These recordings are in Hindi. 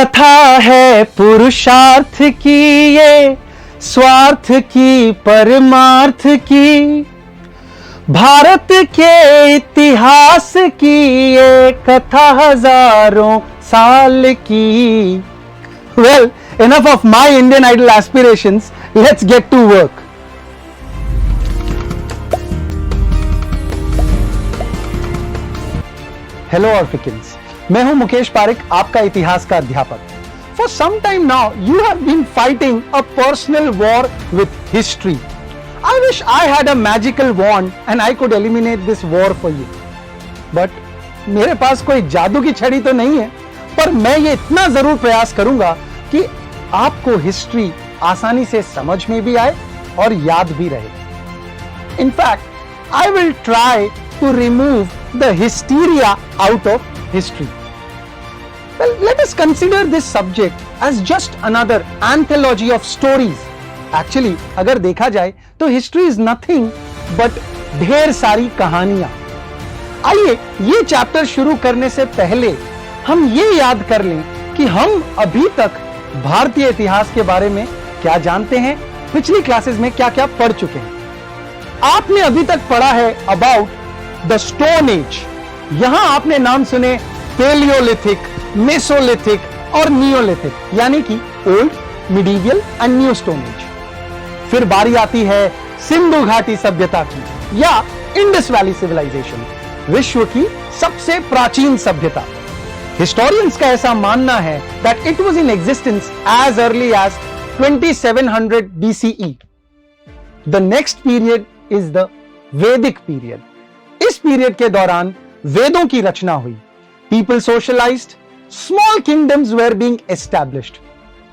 कथा है पुरुषार्थ की, ये स्वार्थ की परमार्थ की, भारत के इतिहास की ये कथा हजारों साल की। Well, enough of my Indian Idol aspirations. Let's get to work. Hello Orphicans. मैं हूं मुकेश पारिक, आपका इतिहास का अध्यापक। For some time now, you have been fighting a personal war with history. I wish I had a magical wand and I could eliminate this war for you. But मेरे पास कोई जादू की छड़ी तो नहीं है, पर मैं ये इतना जरूर प्रयास करूंगा कि आपको हिस्ट्री आसानी से समझ में भी आए और याद भी रहे। In fact, I will try to remove the hysteria out of history. Well, let us consider this subject as just another anthology of stories. Actually, अगर देखा जाए तो history is nothing but ढेर सारी कहानियां। आइए ये चैप्टर शुरू करने से पहले हम ये याद कर लें कि हम अभी तक भारतीय इतिहास के बारे में क्या जानते हैं, पिछली क्लासेस में क्या क्या पढ़ चुके हैं। आपने अभी तक पढ़ा है अबाउट द स्टोन एज। यहां आपने नाम सुने पेलियोलिथिक, मेसोलिथिक और नियोलिथिक, यानी कि old, medieval and new stone age. फिर बारी आती है सिंधु घाटी सभ्यता की या इंडस वैली सिविलाइजेशन, विश्व की सबसे प्राचीन सभ्यता। हिस्टोरियंस का ऐसा मानना है that it was in existence as early as 2700 BCE. The next period is the Vedic period. इस पीरियड के दौरान वेदों की रचना हुई, people socialized, small kingdoms were being established.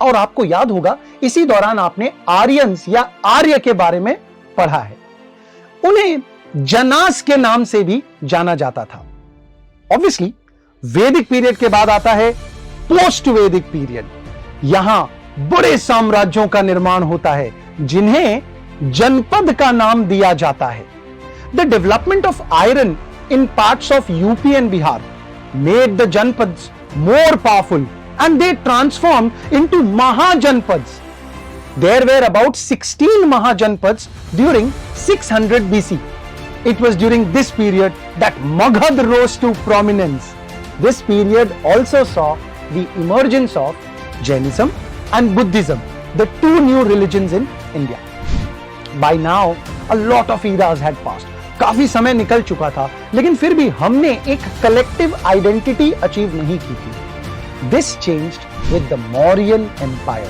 और आपको याद होगा इसी दौरान आपने आर्यंस या आर्य के बारे में पढ़ा है। उन्हें जनास के नाम से भी जाना जाता था। ऑब्वियसली वैदिक पीरियड के बाद आता है पोस्ट वैदिक पीरियड। यहां बड़े साम्राज्यों का निर्माण होता है जिन्हें जनपद का नाम दिया जाता है। The development of iron in parts of UP and Bihar made the जनपद्स more powerful and they transformed into Mahajanpads. There were about 16 Mahajanpads during 600 BC. It was during this period that Magadh rose to prominence. This period also saw the emergence of Jainism and Buddhism, the two new religions in India. By now, a lot of eras had passed. काफी समय निकल चुका था, लेकिन फिर भी हमने एक collective identity achieve नहीं की थी. This changed with the Mauryan Empire.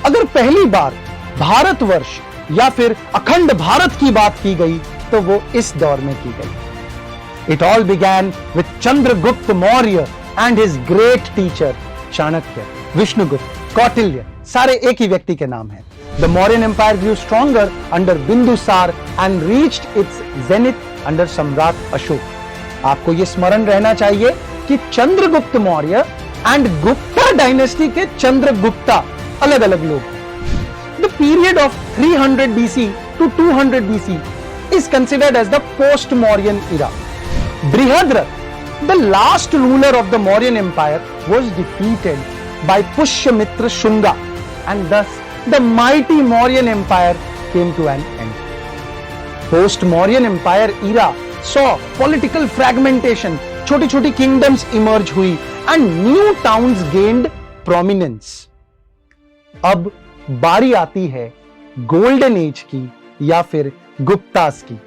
अगर पहली बार भारतवर्ष या फिर अखंड भारत की बात की गई तो वो इस दौर में की गई। It all began with Chandragupta Maurya and his great teacher Chanakya, Vishnugupta, Kautilya, सारे एक ही व्यक्ति के नाम हैं। The Mauryan Empire grew stronger under Bindusar and reached its zenith under सम्राट अशोक। आपको ये स्मरण रहना चाहिए कि चंद्रगुप्त मौर्य एंड गुप्ता डायनेस्टी के चंद्रगुप्ता अलग अलग लोग हैं। The period of 300 BC to 200 BC is considered as the post Mauryan era. Brihadratha, the last ruler of the Mauryan Empire, was defeated by Pushyamitra Shunga, and thus the mighty Mauryan Empire came to an end. Post Mauryan Empire era saw political fragmentation, छोटी छोटी किंगडम्स इमर्ज हुई and new towns gained prominence. अब बारी आती है गोल्डन एज की या फिर गुप्तास की।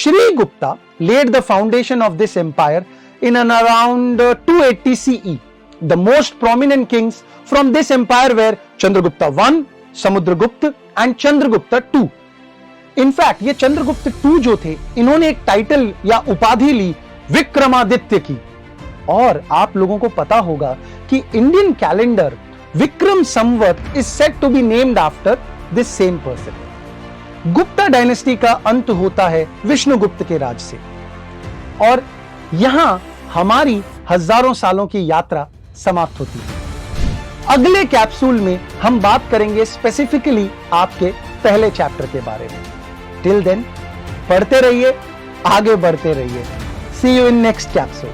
Shri Gupta laid the foundation of this empire in and around 280 CE. The most prominent kings from this empire were Chandragupta I, Samudragupta and Chandragupta II. In fact, ये चंद्रगुप्त II जो थे, इन्होंने एक टाइटल या उपाधि ली विक्रमादित्य की। और आप लोगों को पता होगा कि Indian calendar Vikram Samvat is said to be named after this same person. Gupta dynasty का अंत होता है विष्णुगुप्त के राज से और यहां हमारी हजारों सालों की यात्रा समाप्त होती है। अगले कैप्सूल में हम बात करेंगे स्पेसिफिकली आपके पहले चैप्टर के बारे में। टिल देन पढ़ते रहिए, आगे बढ़ते रहिए। सी यू इन नेक्स्ट कैप्सूल।